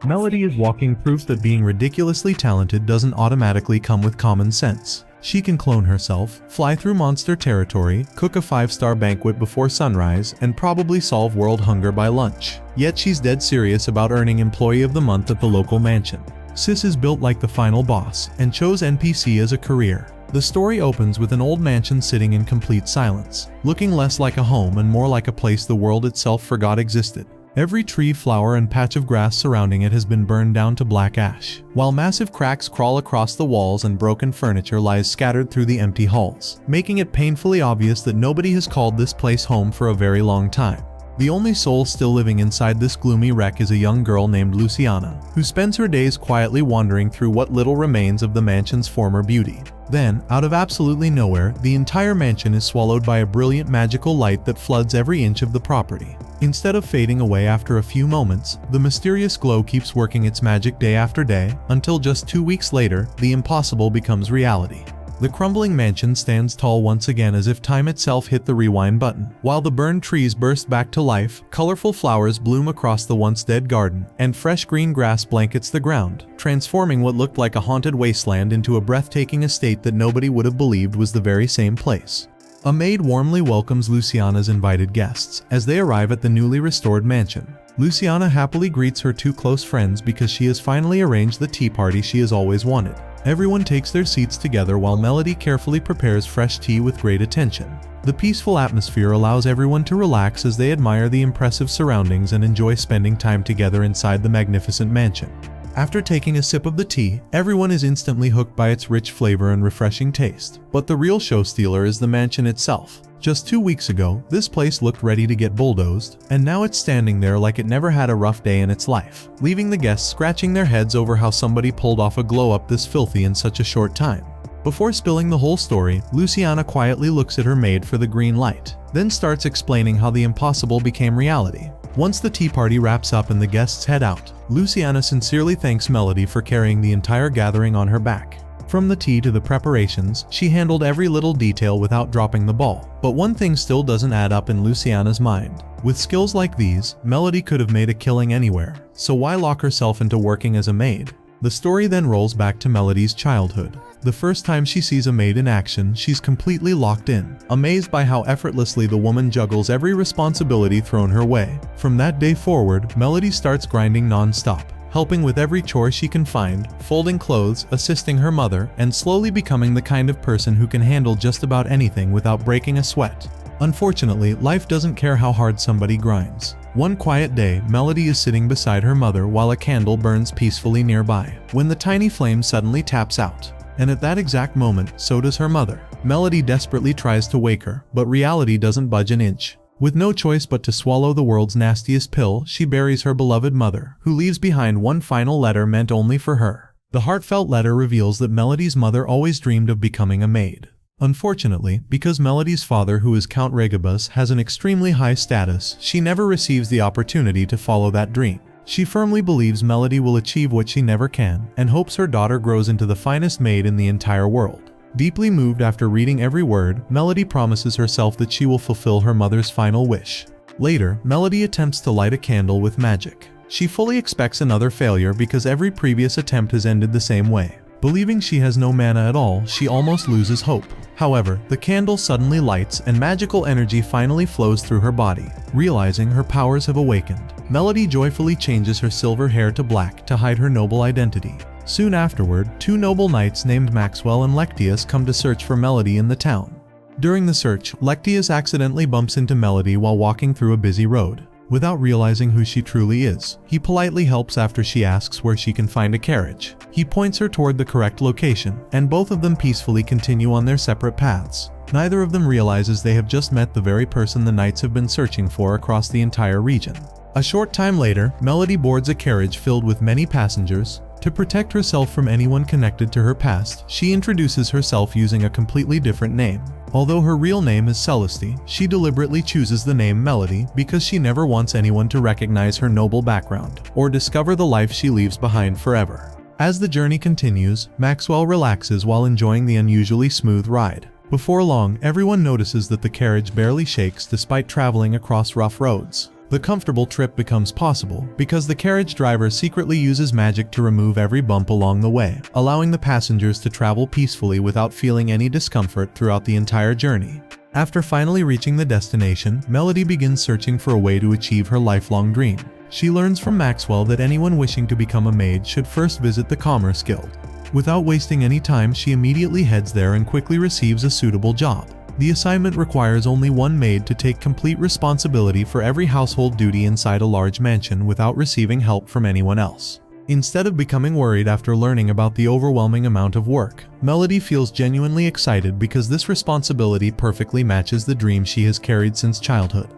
Melody is walking proof that being ridiculously talented doesn't automatically come with common sense. She can clone herself, fly through monster territory, cook a 5-star banquet before sunrise, and probably solve world hunger by lunch. Yet she's dead serious about earning Employee of the Month at the local mansion. Sis is built like the final boss, and chose NPC as a career. The story opens with an old mansion sitting in complete silence, looking less like a home and more like a place the world itself forgot existed. Every tree, flower, and patch of grass surrounding it has been burned down to black ash, while massive cracks crawl across the walls and broken furniture lies scattered through the empty halls, making it painfully obvious that nobody has called this place home for a very long time. The only soul still living inside this gloomy wreck is a young girl named Luciana, who spends her days quietly wandering through what little remains of the mansion's former beauty. Then, out of absolutely nowhere, the entire mansion is swallowed by a brilliant magical light that floods every inch of the property. Instead of fading away after a few moments, the mysterious glow keeps working its magic day after day, until just 2 weeks later, the impossible becomes reality. The crumbling mansion stands tall once again as if time itself hit the rewind button. While the burned trees burst back to life, colorful flowers bloom across the once dead garden, and fresh green grass blankets the ground, transforming what looked like a haunted wasteland into a breathtaking estate that nobody would have believed was the very same place. A maid warmly welcomes Luciana's invited guests as they arrive at the newly restored mansion. Luciana happily greets her 2 close friends because she has finally arranged the tea party she has always wanted. Everyone takes their seats together while Melody carefully prepares fresh tea with great attention. The peaceful atmosphere allows everyone to relax as they admire the impressive surroundings and enjoy spending time together inside the magnificent mansion. After taking a sip of the tea, everyone is instantly hooked by its rich flavor and refreshing taste. But the real showstealer is the mansion itself. Just 2 weeks ago, this place looked ready to get bulldozed, and now it's standing there like it never had a rough day in its life, leaving the guests scratching their heads over how somebody pulled off a glow-up this filthy in such a short time. Before spilling the whole story, Luciana quietly looks at her maid for the green light, then starts explaining how the impossible became reality. Once the tea party wraps up and the guests head out, Luciana sincerely thanks Melody for carrying the entire gathering on her back. From the tea to the preparations, she handled every little detail without dropping the ball. But one thing still doesn't add up in Luciana's mind. With skills like these, Melody could have made a killing anywhere, so why lock herself into working as a maid? The story then rolls back to Melody's childhood. The first time she sees a maid in action, she's completely locked in, amazed by how effortlessly the woman juggles every responsibility thrown her way. From that day forward, Melody starts grinding non-stop, helping with every chore she can find, folding clothes, assisting her mother, and slowly becoming the kind of person who can handle just about anything without breaking a sweat. Unfortunately, life doesn't care how hard somebody grinds. One quiet day, Melody is sitting beside her mother while a candle burns peacefully nearby, when the tiny flame suddenly taps out. And at that exact moment, so does her mother. Melody desperately tries to wake her, but reality doesn't budge an inch. With no choice but to swallow the world's nastiest pill, she buries her beloved mother, who leaves behind one final letter meant only for her. The heartfelt letter reveals that Melody's mother always dreamed of becoming a maid. Unfortunately, because Melody's father, who is Count Regibus, has an extremely high status, she never receives the opportunity to follow that dream. She firmly believes Melody will achieve what she never can, and hopes her daughter grows into the finest maid in the entire world. Deeply moved after reading every word, Melody promises herself that she will fulfill her mother's final wish. Later, Melody attempts to light a candle with magic. She fully expects another failure because every previous attempt has ended the same way. Believing she has no mana at all, she almost loses hope. However, the candle suddenly lights and magical energy finally flows through her body. Realizing her powers have awakened, Melody joyfully changes her silver hair to black to hide her noble identity. Soon afterward, 2 noble knights named Maxwell and Lectius come to search for Melody in the town. During the search, Lectius accidentally bumps into Melody while walking through a busy road. Without realizing who she truly is, he politely helps after she asks where she can find a carriage. He points her toward the correct location, and both of them peacefully continue on their separate paths. Neither of them realizes they have just met the very person the knights have been searching for across the entire region. A short time later, Melody boards a carriage filled with many passengers. To protect herself from anyone connected to her past, she introduces herself using a completely different name. Although her real name is Celeste, she deliberately chooses the name Melody because she never wants anyone to recognize her noble background or discover the life she leaves behind forever. As the journey continues, Maxwell relaxes while enjoying the unusually smooth ride. Before long, everyone notices that the carriage barely shakes despite traveling across rough roads. The comfortable trip becomes possible because the carriage driver secretly uses magic to remove every bump along the way, allowing the passengers to travel peacefully without feeling any discomfort throughout the entire journey. After finally reaching the destination, Melody begins searching for a way to achieve her lifelong dream. She learns from Maxwell that anyone wishing to become a maid should first visit the Commerce Guild. Without wasting any time, she immediately heads there and quickly receives a suitable job. The assignment requires only one maid to take complete responsibility for every household duty inside a large mansion without receiving help from anyone else. Instead of becoming worried after learning about the overwhelming amount of work, Melody feels genuinely excited because this responsibility perfectly matches the dream she has carried since childhood.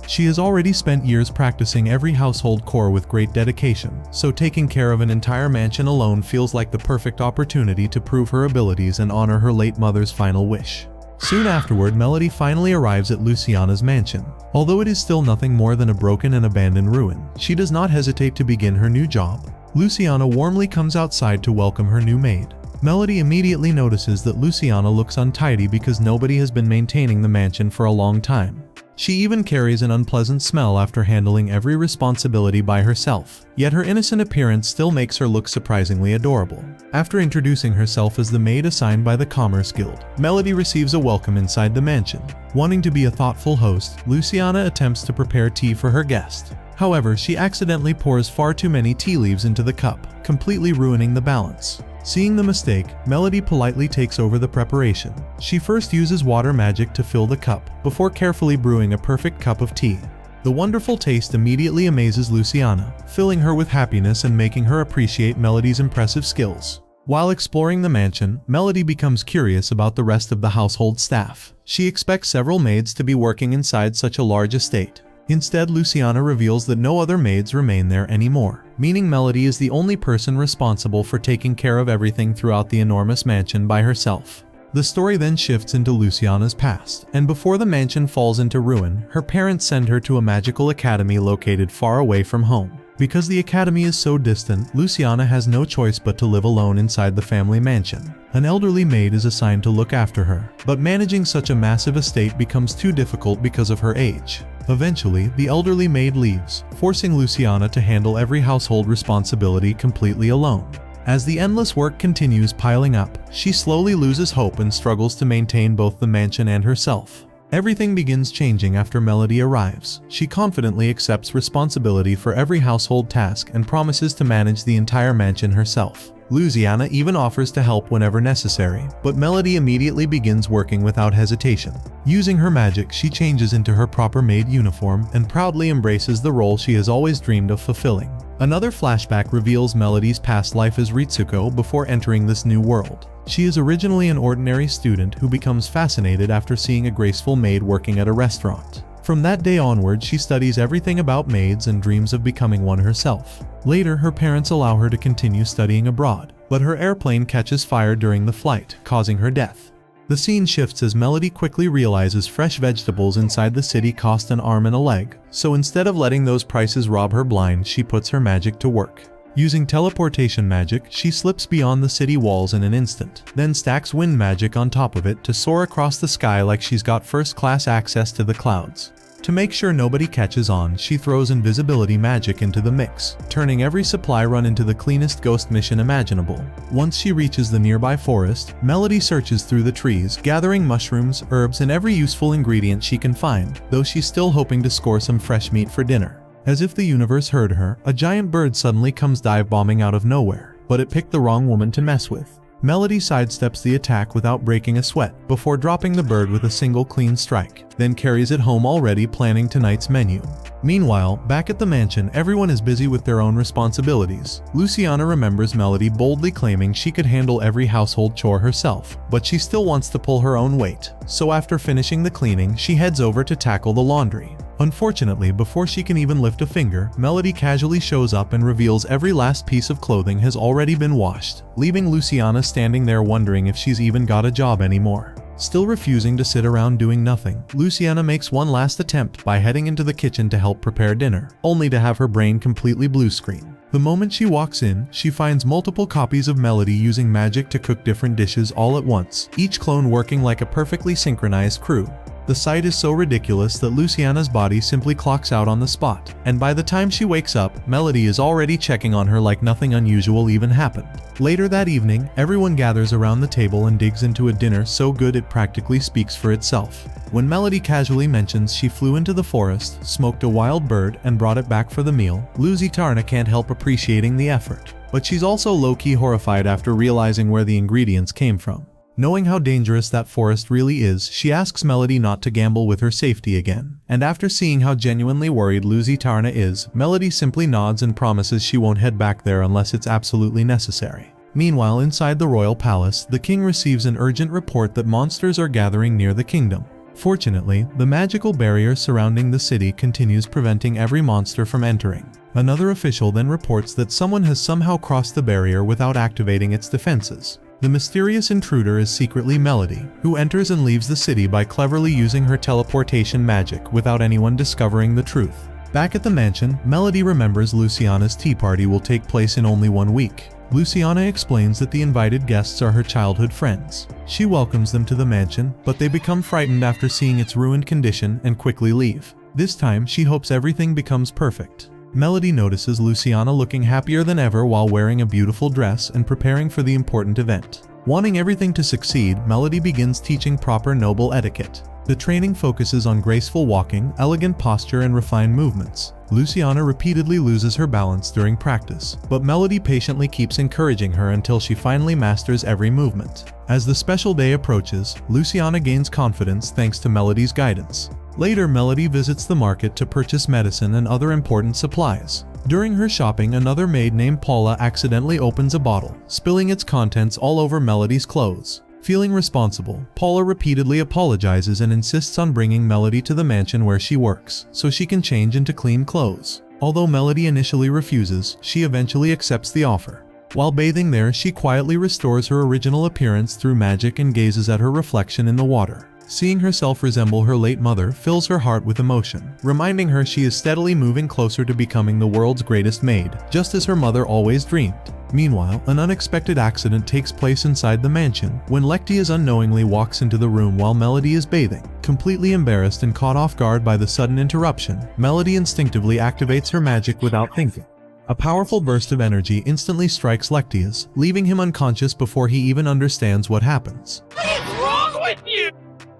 She has already spent years practicing every household chore with great dedication, so taking care of an entire mansion alone feels like the perfect opportunity to prove her abilities and honor her late mother's final wish. Soon afterward, Melody finally arrives at Luciana's mansion. Although it is still nothing more than a broken and abandoned ruin, she does not hesitate to begin her new job. Luciana warmly comes outside to welcome her new maid. Melody immediately notices that Luciana looks untidy because nobody has been maintaining the mansion for a long time. She even carries an unpleasant smell after handling every responsibility by herself, yet her innocent appearance still makes her look surprisingly adorable. After introducing herself as the maid assigned by the Commerce Guild, Melody receives a welcome inside the mansion. Wanting to be a thoughtful host, Luciana attempts to prepare tea for her guest. However, she accidentally pours far too many tea leaves into the cup, completely ruining the balance. Seeing the mistake, Melody politely takes over the preparation. She first uses water magic to fill the cup, before carefully brewing a perfect cup of tea. The wonderful taste immediately amazes Luciana, filling her with happiness and making her appreciate Melody's impressive skills. While exploring the mansion, Melody becomes curious about the rest of the household staff. She expects several maids to be working inside such a large estate. Instead, Luciana reveals that no other maids remain there anymore, meaning Melody is the only person responsible for taking care of everything throughout the enormous mansion by herself. The story then shifts into Luciana's past, and before the mansion falls into ruin, her parents send her to a magical academy located far away from home. Because the academy is so distant, Luciana has no choice but to live alone inside the family mansion. An elderly maid is assigned to look after her, but managing such a massive estate becomes too difficult because of her age. Eventually, the elderly maid leaves, forcing Luciana to handle every household responsibility completely alone. As the endless work continues piling up, she slowly loses hope and struggles to maintain both the mansion and herself. Everything begins changing after Melody arrives. She confidently accepts responsibility for every household task and promises to manage the entire mansion herself. Luciana even offers to help whenever necessary, but Melody immediately begins working without hesitation. Using her magic, she changes into her proper maid uniform and proudly embraces the role she has always dreamed of fulfilling. Another flashback reveals Melody's past life as Ritsuko before entering this new world. She is originally an ordinary student who becomes fascinated after seeing a graceful maid working at a restaurant. From that day onward, she studies everything about maids and dreams of becoming one herself. Later, her parents allow her to continue studying abroad, but her airplane catches fire during the flight, causing her death. The scene shifts as Melody quickly realizes fresh vegetables inside the city cost an arm and a leg, so instead of letting those prices rob her blind, she puts her magic to work. Using teleportation magic, she slips beyond the city walls in an instant, then stacks wind magic on top of it to soar across the sky like she's got first-class access to the clouds. To make sure nobody catches on, she throws invisibility magic into the mix, turning every supply run into the cleanest ghost mission imaginable. Once she reaches the nearby forest, Melody searches through the trees, gathering mushrooms, herbs, and every useful ingredient she can find, though she's still hoping to score some fresh meat for dinner. As if the universe heard her, a giant bird suddenly comes dive-bombing out of nowhere, but it picked the wrong woman to mess with. Melody sidesteps the attack without breaking a sweat, before dropping the bird with a single clean strike, then carries it home already planning tonight's menu. Meanwhile, back at the mansion, everyone is busy with their own responsibilities. Luciana remembers Melody boldly claiming she could handle every household chore herself, but she still wants to pull her own weight. So after finishing the cleaning, she heads over to tackle the laundry. Unfortunately, before she can even lift a finger, Melody casually shows up and reveals every last piece of clothing has already been washed, leaving Luciana standing there wondering if she's even got a job anymore. Still refusing to sit around doing nothing, Luciana makes one last attempt by heading into the kitchen to help prepare dinner, only to have her brain completely blue screen. The moment she walks in, she finds multiple copies of Melody using magic to cook different dishes all at once, each clone working like a perfectly synchronized crew. The sight is so ridiculous that Luciana's body simply clocks out on the spot, and by the time she wakes up, Melody is already checking on her like nothing unusual even happened. Later that evening, everyone gathers around the table and digs into a dinner so good it practically speaks for itself. When Melody casually mentions she flew into the forest, smoked a wild bird, and brought it back for the meal, Luciana can't help appreciating the effort. But she's also low-key horrified after realizing where the ingredients came from. Knowing how dangerous that forest really is, she asks Melody not to gamble with her safety again. And after seeing how genuinely worried Luciana is, Melody simply nods and promises she won't head back there unless it's absolutely necessary. Meanwhile, inside the royal palace, the king receives an urgent report that monsters are gathering near the kingdom. Fortunately, the magical barrier surrounding the city continues preventing every monster from entering. Another official then reports that someone has somehow crossed the barrier without activating its defenses. The mysterious intruder is secretly Melody, who enters and leaves the city by cleverly using her teleportation magic without anyone discovering the truth. Back at the mansion, Melody remembers Luciana's tea party will take place in only 1 week. Luciana explains that the invited guests are her childhood friends. She welcomes them to the mansion, but they become frightened after seeing its ruined condition and quickly leave. This time, she hopes everything becomes perfect. Melody notices Luciana looking happier than ever while wearing a beautiful dress and preparing for the important event. Wanting everything to succeed, Melody begins teaching proper noble etiquette. The training focuses on graceful walking, elegant posture, and refined movements. Luciana repeatedly loses her balance during practice, but Melody patiently keeps encouraging her until she finally masters every movement. As the special day approaches, Luciana gains confidence thanks to Melody's guidance. Later, Melody visits the market to purchase medicine and other important supplies. During her shopping, another maid named Paula accidentally opens a bottle, spilling its contents all over Melody's clothes. Feeling responsible, Paula repeatedly apologizes and insists on bringing Melody to the mansion where she works, so she can change into clean clothes. Although Melody initially refuses, she eventually accepts the offer. While bathing there, she quietly restores her original appearance through magic and gazes at her reflection in the water. Seeing herself resemble her late mother fills her heart with emotion, reminding her she is steadily moving closer to becoming the world's greatest maid, just as her mother always dreamed. Meanwhile, an unexpected accident takes place inside the mansion when Lectias unknowingly walks into the room while Melody is bathing. Completely embarrassed and caught off guard by the sudden interruption, Melody instinctively activates her magic without thinking. A powerful burst of energy instantly strikes Lectias, leaving him unconscious before he even understands what happens. What is wrong with you?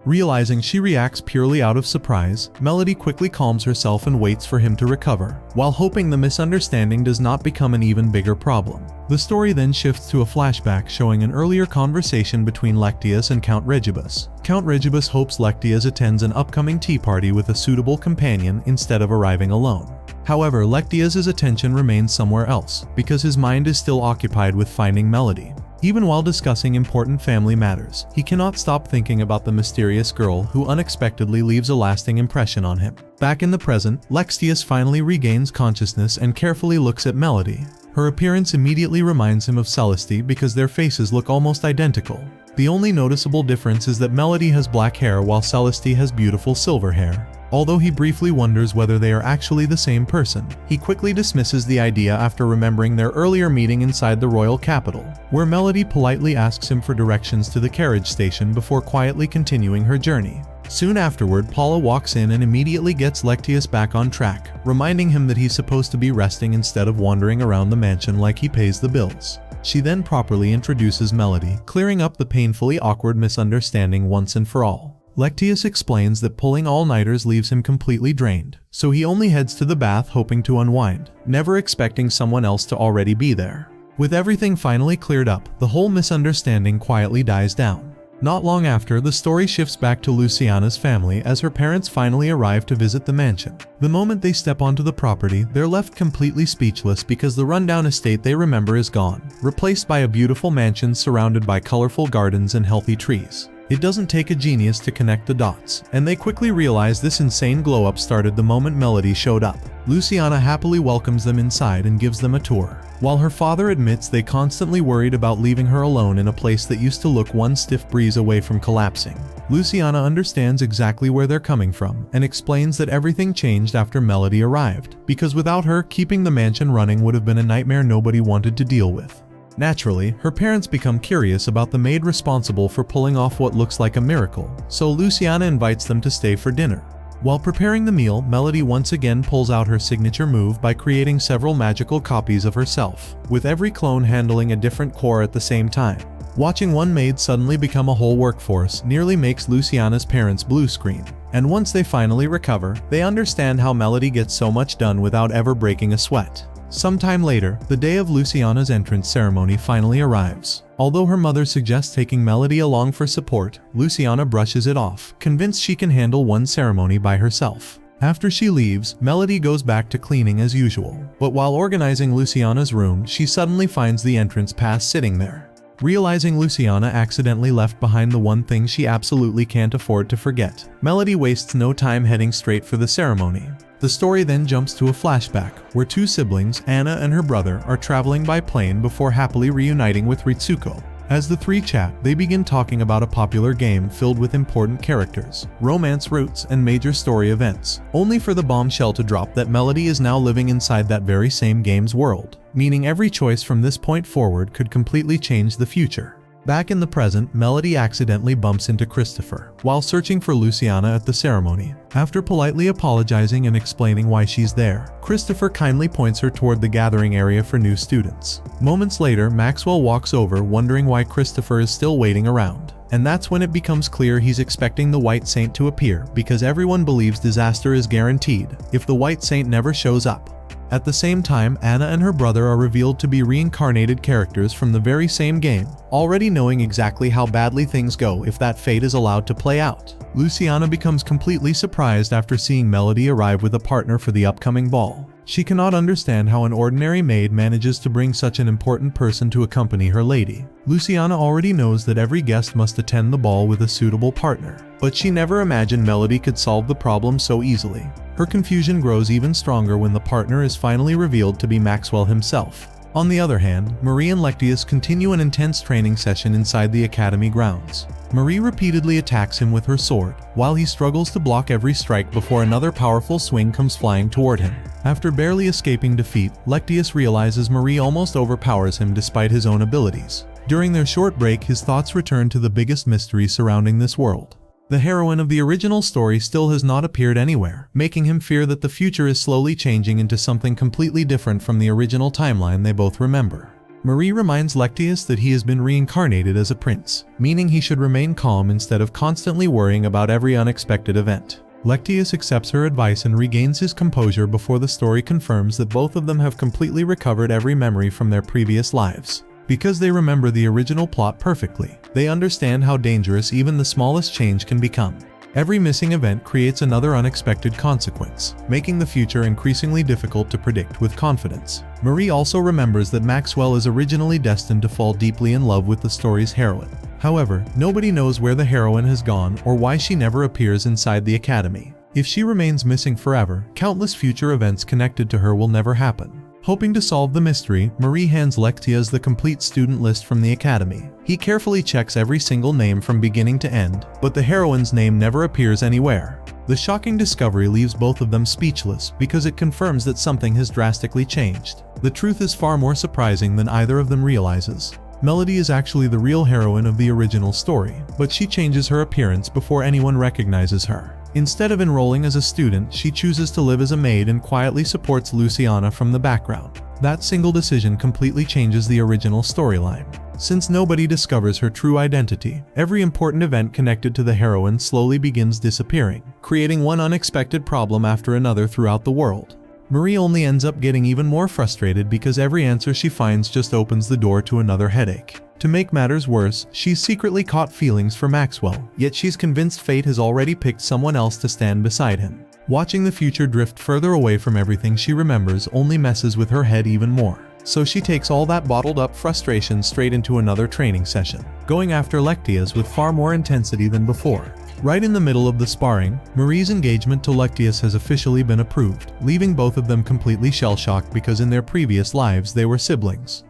Realizing she reacts purely out of surprise, Melody quickly calms herself and waits for him to recover, while hoping the misunderstanding does not become an even bigger problem. The story then shifts to a flashback showing an earlier conversation between Lectias and Count Regibus. Count Regibus hopes Lectias attends an upcoming tea party with a suitable companion instead of arriving alone. However, Lectias' attention remains somewhere else, because his mind is still occupied with finding Melody. Even while discussing important family matters, he cannot stop thinking about the mysterious girl who unexpectedly leaves a lasting impression on him. Back in the present, Lectias finally regains consciousness and carefully looks at Melody. Her appearance immediately reminds him of Celeste because their faces look almost identical. The only noticeable difference is that Melody has black hair while Celeste has beautiful silver hair. Although he briefly wonders whether they are actually the same person, he quickly dismisses the idea after remembering their earlier meeting inside the royal capital, where Melody politely asks him for directions to the carriage station before quietly continuing her journey. Soon afterward, Paula walks in and immediately gets Lectias back on track, reminding him that he's supposed to be resting instead of wandering around the mansion like he pays the bills. She then properly introduces Melody, clearing up the painfully awkward misunderstanding once and for all. Lectias explains that pulling all-nighters leaves him completely drained, so he only heads to the bath hoping to unwind, never expecting someone else to already be there. With everything finally cleared up, the whole misunderstanding quietly dies down. Not long after, the story shifts back to Luciana's family as her parents finally arrive to visit the mansion. The moment they step onto the property, they're left completely speechless because the rundown estate they remember is gone, replaced by a beautiful mansion surrounded by colorful gardens and healthy trees. It doesn't take a genius to connect the dots, and they quickly realize this insane glow-up started the moment Melody showed up. Luciana happily welcomes them inside and gives them a tour, while her father admits they constantly worried about leaving her alone in a place that used to look one stiff breeze away from collapsing. Luciana understands exactly where they're coming from and explains that everything changed after Melody arrived, because without her, keeping the mansion running would have been a nightmare nobody wanted to deal with. Naturally, her parents become curious about the maid responsible for pulling off what looks like a miracle, so Luciana invites them to stay for dinner. While preparing the meal, Melody once again pulls out her signature move by creating several magical copies of herself, with every clone handling a different core at the same time. Watching one maid suddenly become a whole workforce nearly makes Luciana's parents blue screen, and once they finally recover, they understand how Melody gets so much done without ever breaking a sweat. Sometime later, the day of Luciana's entrance ceremony finally arrives. Although her mother suggests taking Melody along for support, Luciana brushes it off, convinced she can handle one ceremony by herself. After she leaves, Melody goes back to cleaning as usual, but while organizing Luciana's room, she suddenly finds the entrance pass sitting there. Realizing Luciana accidentally left behind the one thing she absolutely can't afford to forget, Melody wastes no time heading straight for the ceremony. The story then jumps to a flashback, where two siblings, Anna and her brother, are traveling by plane before happily reuniting with Ritsuko. As the three chat, they begin talking about a popular game filled with important characters, romance roots, and major story events, only for the bombshell to drop that Melody is now living inside that very same game's world, meaning every choice from this point forward could completely change the future. Back in the present, Melody accidentally bumps into Christopher while searching for Luciana at the ceremony. After politely apologizing and explaining why she's there, Christopher kindly points her toward the gathering area for new students. Moments later, Maxwell walks over wondering why Christopher is still waiting around. And that's when it becomes clear he's expecting the White Saint to appear because everyone believes disaster is guaranteed if the White Saint never shows up. At the same time, Anna and her brother are revealed to be reincarnated characters from the very same game, already knowing exactly how badly things go if that fate is allowed to play out. Luciana becomes completely surprised after seeing Melody arrive with a partner for the upcoming ball. She cannot understand how an ordinary maid manages to bring such an important person to accompany her lady. Luciana already knows that every guest must attend the ball with a suitable partner, but she never imagined Melody could solve the problem so easily. Her confusion grows even stronger when the partner is finally revealed to be Maxwell himself. On the other hand, Marie and Lectius continue an intense training session inside the academy grounds. Marie repeatedly attacks him with her sword, while he struggles to block every strike before another powerful swing comes flying toward him. After barely escaping defeat, Lectius realizes Marie almost overpowers him despite his own abilities. During their short break, his thoughts return to the biggest mystery surrounding this world. The heroine of the original story still has not appeared anywhere, making him fear that the future is slowly changing into something completely different from the original timeline they both remember. Marie reminds Lectius that he has been reincarnated as a prince, meaning he should remain calm instead of constantly worrying about every unexpected event. Lectius accepts her advice and regains his composure before the story confirms that both of them have completely recovered every memory from their previous lives. Because they remember the original plot perfectly, they understand how dangerous even the smallest change can become. Every missing event creates another unexpected consequence, making the future increasingly difficult to predict with confidence. Marie also remembers that Maxwell is originally destined to fall deeply in love with the story's heroine. However, nobody knows where the heroine has gone or why she never appears inside the academy. If she remains missing forever, countless future events connected to her will never happen. Hoping to solve the mystery, Marie hands Lectius the complete student list from the academy. He carefully checks every single name from beginning to end, but the heroine's name never appears anywhere. The shocking discovery leaves both of them speechless because it confirms that something has drastically changed. The truth is far more surprising than either of them realizes. Melody is actually the real heroine of the original story, but she changes her appearance before anyone recognizes her. Instead of enrolling as a student, she chooses to live as a maid and quietly supports Luciana from the background. That single decision completely changes the original storyline. Since nobody discovers her true identity, every important event connected to the heroine slowly begins disappearing, creating one unexpected problem after another throughout the world. Marie only ends up getting even more frustrated because every answer she finds just opens the door to another headache. To make matters worse, she's secretly caught feelings for Maxwell, yet she's convinced fate has already picked someone else to stand beside him. Watching the future drift further away from everything she remembers only messes with her head even more. So she takes all that bottled up frustration straight into another training session, going after Lectius with far more intensity than before. Right in the middle of the sparring, Marie's engagement to Lectius has officially been approved, leaving both of them completely shell-shocked because in their previous lives they were siblings.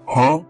Huh?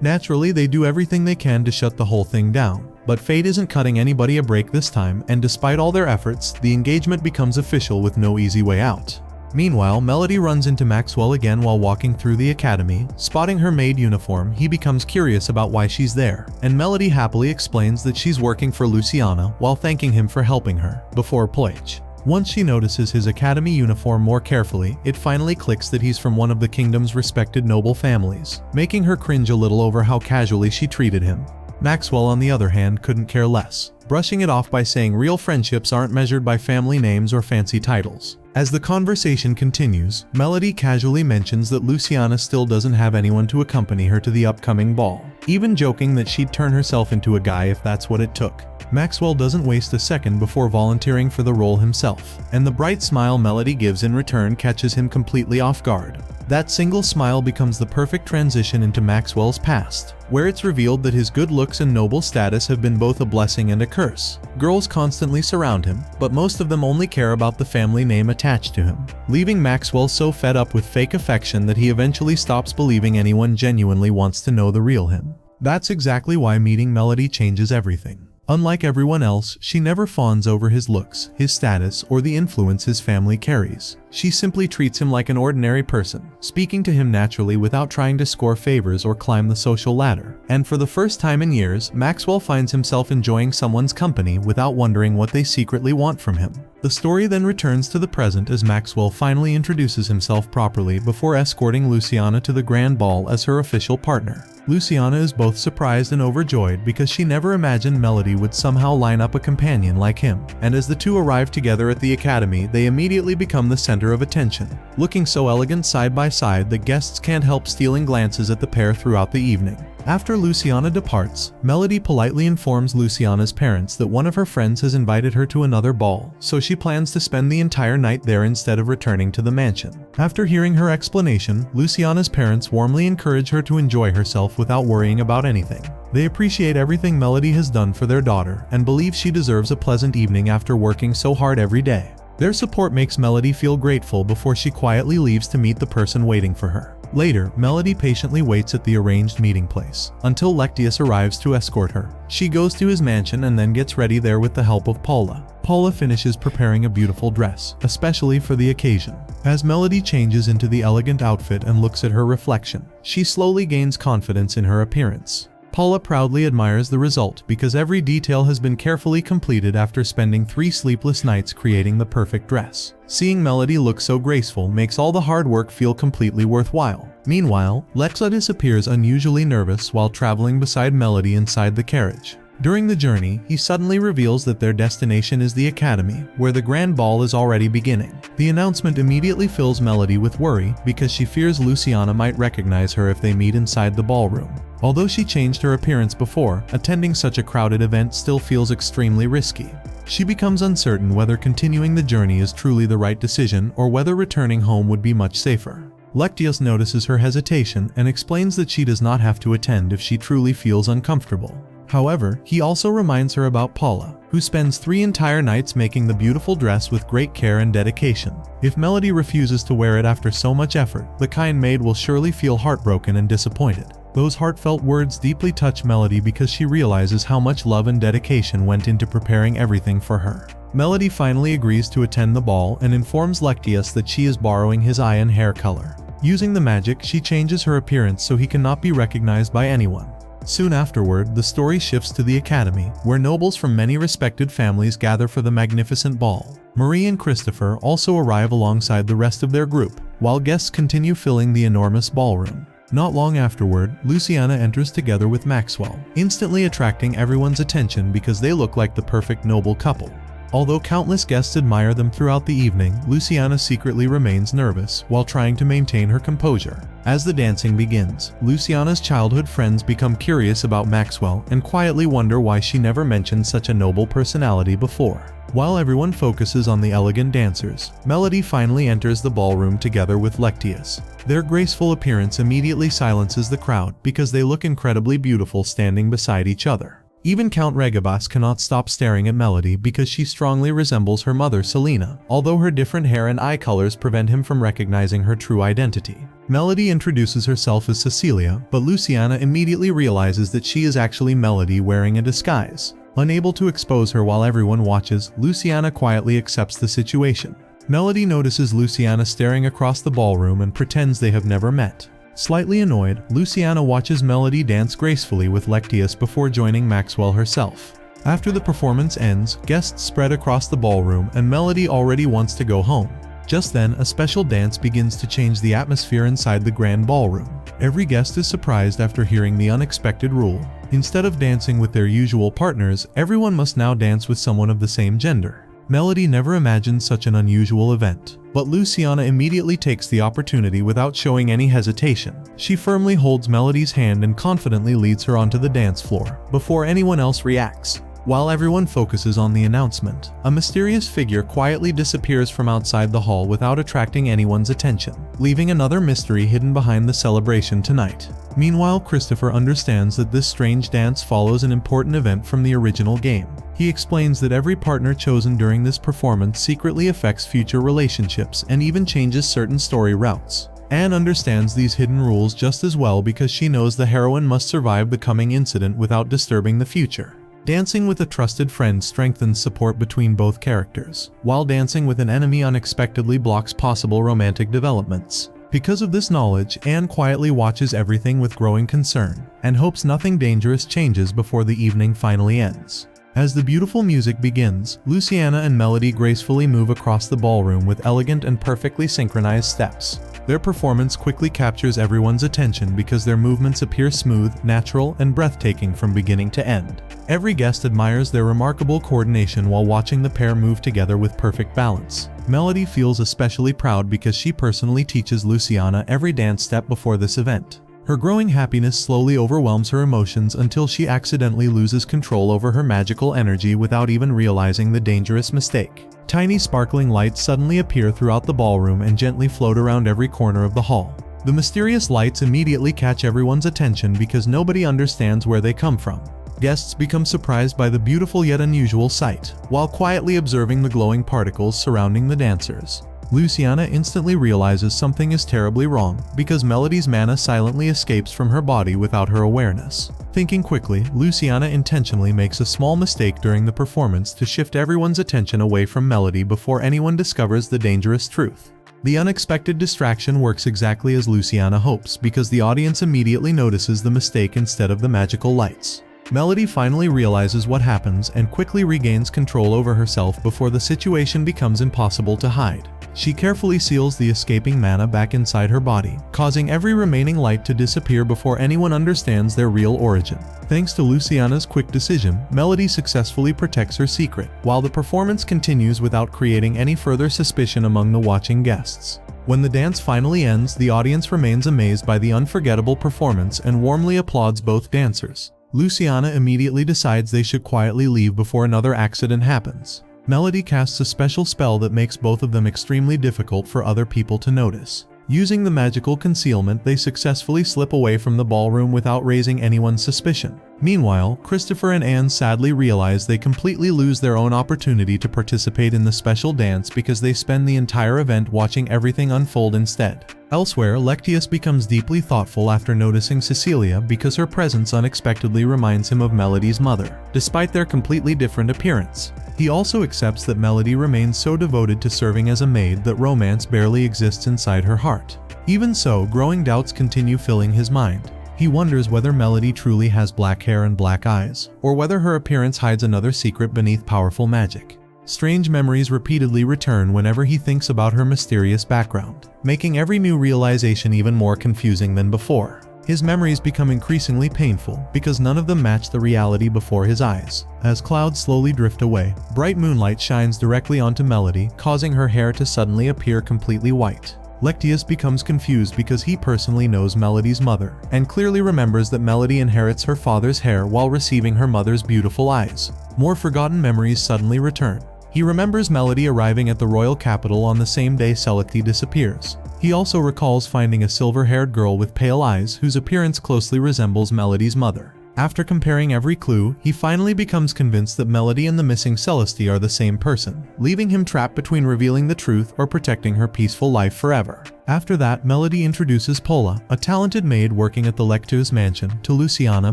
Naturally, they do everything they can to shut the whole thing down, but fate isn't cutting anybody a break this time, and despite all their efforts, the engagement becomes official with no easy way out. Meanwhile, Melody runs into Maxwell again while walking through the academy. Spotting her maid uniform, he becomes curious about why she's there, and Melody happily explains that she's working for Luciana while thanking him for helping her before Ploich. Once she notices his academy uniform more carefully, it finally clicks that he's from one of the kingdom's respected noble families, making her cringe a little over how casually she treated him. Maxwell, on the other hand, couldn't care less, brushing it off by saying real friendships aren't measured by family names or fancy titles. As the conversation continues, Melody casually mentions that Luciana still doesn't have anyone to accompany her to the upcoming ball, even joking that she'd turn herself into a guy if that's what it took. Maxwell doesn't waste a second before volunteering for the role himself, and the bright smile Melody gives in return catches him completely off guard. That single smile becomes the perfect transition into Maxwell's past, where it's revealed that his good looks and noble status have been both a blessing and a curse. Girls constantly surround him, but most of them only care about the family name attached to him, leaving Maxwell so fed up with fake affection that he eventually stops believing anyone genuinely wants to know the real him. That's exactly why meeting Melody changes everything. Unlike everyone else, she never fawns over his looks, his status, or the influence his family carries. She simply treats him like an ordinary person, speaking to him naturally without trying to score favors or climb the social ladder. And for the first time in years, Maxwell finds himself enjoying someone's company without wondering what they secretly want from him. The story then returns to the present as Maxwell finally introduces himself properly before escorting Luciana to the grand ball as her official partner. Luciana is both surprised and overjoyed because she never imagined Melody would somehow line up a companion like him, and as the two arrive together at the academy, they immediately become the center of attention, looking so elegant side by side that guests can't help stealing glances at the pair throughout the evening. After Luciana departs, Melody politely informs Luciana's parents that one of her friends has invited her to another ball, so she plans to spend the entire night there instead of returning to the mansion. After hearing her explanation, Luciana's parents warmly encourage her to enjoy herself without worrying about anything. They appreciate everything Melody has done for their daughter and believe she deserves a pleasant evening after working so hard every day. Their support makes Melody feel grateful before she quietly leaves to meet the person waiting for her. Later, Melody patiently waits at the arranged meeting place until Lectius arrives to escort her. She goes to his mansion and then gets ready there with the help of Paula. Paula finishes preparing a beautiful dress, especially for the occasion. As Melody changes into the elegant outfit and looks at her reflection, she slowly gains confidence in her appearance. Paula proudly admires the result because every detail has been carefully completed after spending 3 sleepless nights creating the perfect dress. Seeing Melody look so graceful makes all the hard work feel completely worthwhile. Meanwhile, Lectius appears unusually nervous while traveling beside Melody inside the carriage. During the journey, he suddenly reveals that their destination is the academy, where the grand ball is already beginning. The announcement immediately fills Melody with worry because she fears Luciana might recognize her if they meet inside the ballroom. Although she changed her appearance before, attending such a crowded event still feels extremely risky. She becomes uncertain whether continuing the journey is truly the right decision or whether returning home would be much safer. Lectius notices her hesitation and explains that she does not have to attend if she truly feels uncomfortable. However, he also reminds her about Paula, who spends 3 entire nights making the beautiful dress with great care and dedication. If Melody refuses to wear it after so much effort, the kind maid will surely feel heartbroken and disappointed. Those heartfelt words deeply touch Melody because she realizes how much love and dedication went into preparing everything for her. Melody finally agrees to attend the ball and informs Lectius that she is borrowing his eye and hair color. Using the magic, she changes her appearance so he cannot be recognized by anyone. Soon afterward, the story shifts to the academy, where nobles from many respected families gather for the magnificent ball. Marie and Christopher also arrive alongside the rest of their group, while guests continue filling the enormous ballroom. Not long afterward, Luciana enters together with Maxwell, instantly attracting everyone's attention because they look like the perfect noble couple. Although countless guests admire them throughout the evening, Luciana secretly remains nervous while trying to maintain her composure. As the dancing begins, Luciana's childhood friends become curious about Maxwell and quietly wonder why she never mentioned such a noble personality before. While everyone focuses on the elegant dancers, Melody finally enters the ballroom together with Lectius. Their graceful appearance immediately silences the crowd because they look incredibly beautiful standing beside each other. Even Count Regabas cannot stop staring at Melody because she strongly resembles her mother Selena, although her different hair and eye colors prevent him from recognizing her true identity. Melody introduces herself as Cecilia, but Luciana immediately realizes that she is actually Melody wearing a disguise. Unable to expose her while everyone watches, Luciana quietly accepts the situation. Melody notices Luciana staring across the ballroom and pretends they have never met. Slightly annoyed, Luciana watches Melody dance gracefully with Lectius before joining Maxwell herself. After the performance ends, guests spread across the ballroom and Melody already wants to go home. Just then, a special dance begins to change the atmosphere inside the grand ballroom. Every guest is surprised after hearing the unexpected rule. Instead of dancing with their usual partners, everyone must now dance with someone of the same gender. Melody never imagined such an unusual event, but Luciana immediately takes the opportunity without showing any hesitation. She firmly holds Melody's hand and confidently leads her onto the dance floor, before anyone else reacts. While everyone focuses on the announcement, a mysterious figure quietly disappears from outside the hall without attracting anyone's attention, leaving another mystery hidden behind the celebration tonight. Meanwhile, Christopher understands that this strange dance follows an important event from the original game. He explains that every partner chosen during this performance secretly affects future relationships and even changes certain story routes. Anne understands these hidden rules just as well because she knows the heroine must survive the coming incident without disturbing the future. Dancing with a trusted friend strengthens support between both characters, while dancing with an enemy unexpectedly blocks possible romantic developments. Because of this knowledge, Anne quietly watches everything with growing concern, and hopes nothing dangerous changes before the evening finally ends. As the beautiful music begins, Luciana and Melody gracefully move across the ballroom with elegant and perfectly synchronized steps. Their performance quickly captures everyone's attention because their movements appear smooth, natural, and breathtaking from beginning to end. Every guest admires their remarkable coordination while watching the pair move together with perfect balance. Melody feels especially proud because she personally teaches Luciana every dance step before this event. Her growing happiness slowly overwhelms her emotions until she accidentally loses control over her magical energy without even realizing the dangerous mistake. Tiny sparkling lights suddenly appear throughout the ballroom and gently float around every corner of the hall. The mysterious lights immediately catch everyone's attention because nobody understands where they come from. Guests become surprised by the beautiful yet unusual sight, while quietly observing the glowing particles surrounding the dancers. Luciana instantly realizes something is terribly wrong because Melody's mana silently escapes from her body without her awareness. Thinking quickly, Luciana intentionally makes a small mistake during the performance to shift everyone's attention away from Melody before anyone discovers the dangerous truth. The unexpected distraction works exactly as Luciana hopes because the audience immediately notices the mistake instead of the magical lights. Melody finally realizes what happens and quickly regains control over herself before the situation becomes impossible to hide. She carefully seals the escaping mana back inside her body, causing every remaining light to disappear before anyone understands their real origin. Thanks to Luciana's quick decision, Melody successfully protects her secret, while the performance continues without creating any further suspicion among the watching guests. When the dance finally ends, the audience remains amazed by the unforgettable performance and warmly applauds both dancers. Luciana immediately decides they should quietly leave before another accident happens. Melody casts a special spell that makes both of them extremely difficult for other people to notice. Using the magical concealment, they successfully slip away from the ballroom without raising anyone's suspicion. Meanwhile, Christopher and Anne sadly realize they completely lose their own opportunity to participate in the special dance because they spend the entire event watching everything unfold instead. Elsewhere, Lectius becomes deeply thoughtful after noticing Cecilia because her presence unexpectedly reminds him of Melody's mother, despite their completely different appearance. He also accepts that Melody remains so devoted to serving as a maid that romance barely exists inside her heart. Even so, growing doubts continue filling his mind. He wonders whether Melody truly has black hair and black eyes, or whether her appearance hides another secret beneath powerful magic. Strange memories repeatedly return whenever he thinks about her mysterious background, making every new realization even more confusing than before. His memories become increasingly painful because none of them match the reality before his eyes. As clouds slowly drift away, bright moonlight shines directly onto Melody, causing her hair to suddenly appear completely white. Lectius becomes confused because he personally knows Melody's mother, and clearly remembers that Melody inherits her father's hair while receiving her mother's beautiful eyes. More forgotten memories suddenly return. He remembers Melody arriving at the royal capital on the same day Selekthi disappears. He also recalls finding a silver-haired girl with pale eyes whose appearance closely resembles Melody's mother. After comparing every clue, he finally becomes convinced that Melody and the missing Celestia are the same person, leaving him trapped between revealing the truth or protecting her peaceful life forever. After that, Melody introduces Pola, a talented maid working at the Lectus mansion, to Luciana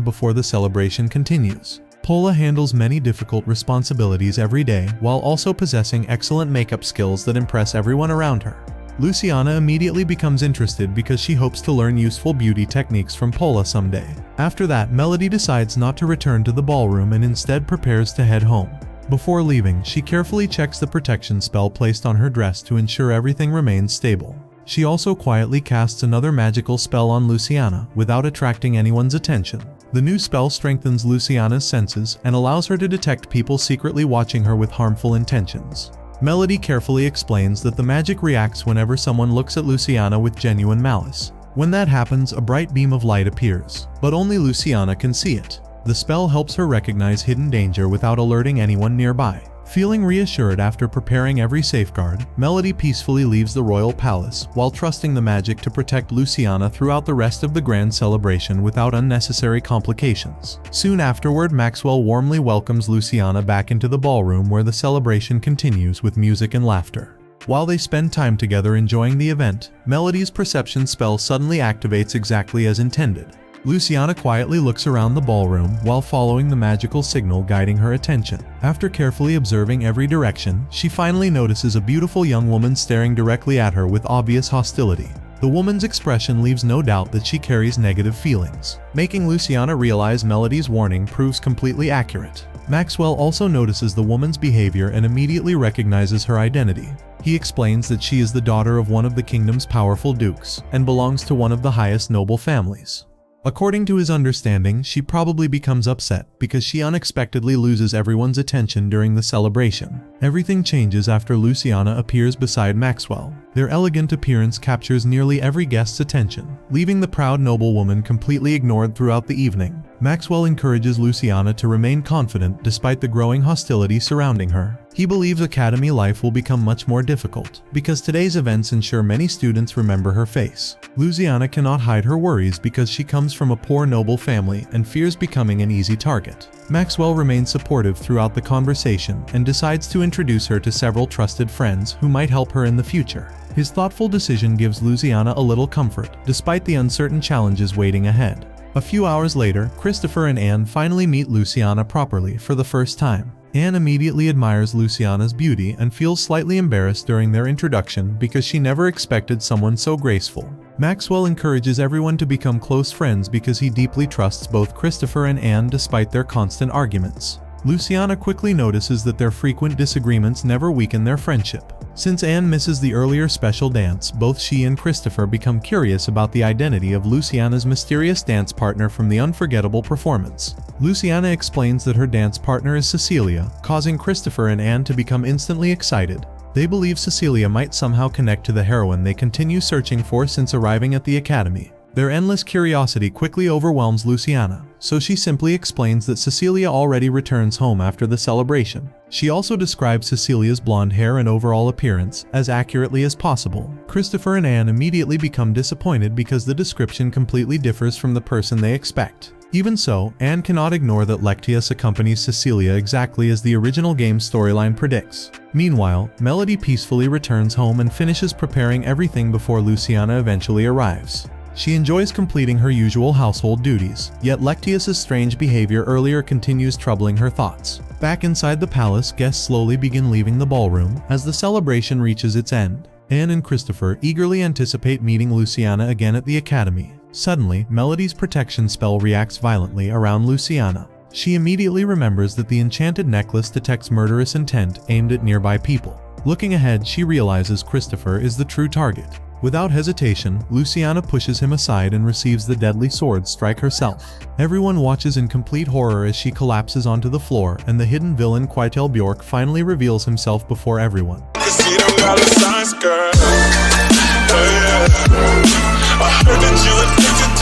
before the celebration continues. Pola handles many difficult responsibilities every day while also possessing excellent makeup skills that impress everyone around her. Luciana immediately becomes interested because she hopes to learn useful beauty techniques from Pola someday. After that, Melody decides not to return to the ballroom and instead prepares to head home. Before leaving, she carefully checks the protection spell placed on her dress to ensure everything remains stable. She also quietly casts another magical spell on Luciana without attracting anyone's attention. The new spell strengthens Luciana's senses and allows her to detect people secretly watching her with harmful intentions. Melody carefully explains that the magic reacts whenever someone looks at Luciana with genuine malice. When that happens, a bright beam of light appears, but only Luciana can see it. The spell helps her recognize hidden danger without alerting anyone nearby. Feeling reassured after preparing every safeguard, Melody peacefully leaves the royal palace while trusting the magic to protect Luciana throughout the rest of the grand celebration without unnecessary complications. Soon afterward, Maxwell warmly welcomes Luciana back into the ballroom where the celebration continues with music and laughter. While they spend time together enjoying the event, Melody's perception spell suddenly activates exactly as intended. Luciana quietly looks around the ballroom while following the magical signal guiding her attention. After carefully observing every direction, she finally notices a beautiful young woman staring directly at her with obvious hostility. The woman's expression leaves no doubt that she carries negative feelings, making Luciana realize Melody's warning proves completely accurate. Maxwell also notices the woman's behavior and immediately recognizes her identity. He explains that she is the daughter of one of the kingdom's powerful dukes and belongs to one of the highest noble families. According to his understanding, she probably becomes upset because she unexpectedly loses everyone's attention during the celebration. Everything changes after Luciana appears beside Maxwell. Their elegant appearance captures nearly every guest's attention, leaving the proud noblewoman completely ignored throughout the evening. Maxwell encourages Luciana to remain confident despite the growing hostility surrounding her. He believes academy life will become much more difficult because today's events ensure many students remember her face. Luciana cannot hide her worries because she comes from a poor noble family and fears becoming an easy target. Maxwell remains supportive throughout the conversation and decides to introduce her to several trusted friends who might help her in the future. His thoughtful decision gives Luciana a little comfort, despite the uncertain challenges waiting ahead. A few hours later, Christopher and Anne finally meet Luciana properly for the first time. Anne immediately admires Luciana's beauty and feels slightly embarrassed during their introduction because she never expected someone so graceful. Maxwell encourages everyone to become close friends because he deeply trusts both Christopher and Anne despite their constant arguments. Luciana quickly notices that their frequent disagreements never weaken their friendship. Since Anne misses the earlier special dance, both she and Christopher become curious about the identity of Luciana's mysterious dance partner from the unforgettable performance. Luciana explains that her dance partner is Cecilia, causing Christopher and Anne to become instantly excited. They believe Cecilia might somehow connect to the heroine they continue searching for since arriving at the academy. Their endless curiosity quickly overwhelms Luciana, so she simply explains that Cecilia already returns home after the celebration. She also describes Cecilia's blonde hair and overall appearance as accurately as possible. Christopher and Anne immediately become disappointed because the description completely differs from the person they expect. Even so, Anne cannot ignore that Lectius accompanies Cecilia exactly as the original game's storyline predicts. Meanwhile, Melody peacefully returns home and finishes preparing everything before Luciana eventually arrives. She enjoys completing her usual household duties, yet Lectius's strange behavior earlier continues troubling her thoughts. Back inside the palace, guests slowly begin leaving the ballroom as the celebration reaches its end. Anne and Christopher eagerly anticipate meeting Luciana again at the academy. Suddenly, Melody's protection spell reacts violently around Luciana. She immediately remembers that the enchanted necklace detects murderous intent aimed at nearby people. Looking ahead, she realizes Christopher is the true target. Without hesitation, Luciana pushes him aside and receives the deadly sword strike herself. Everyone watches in complete horror as she collapses onto the floor, and the hidden villain Quietel Bjork finally reveals himself before everyone. I heard that you addicted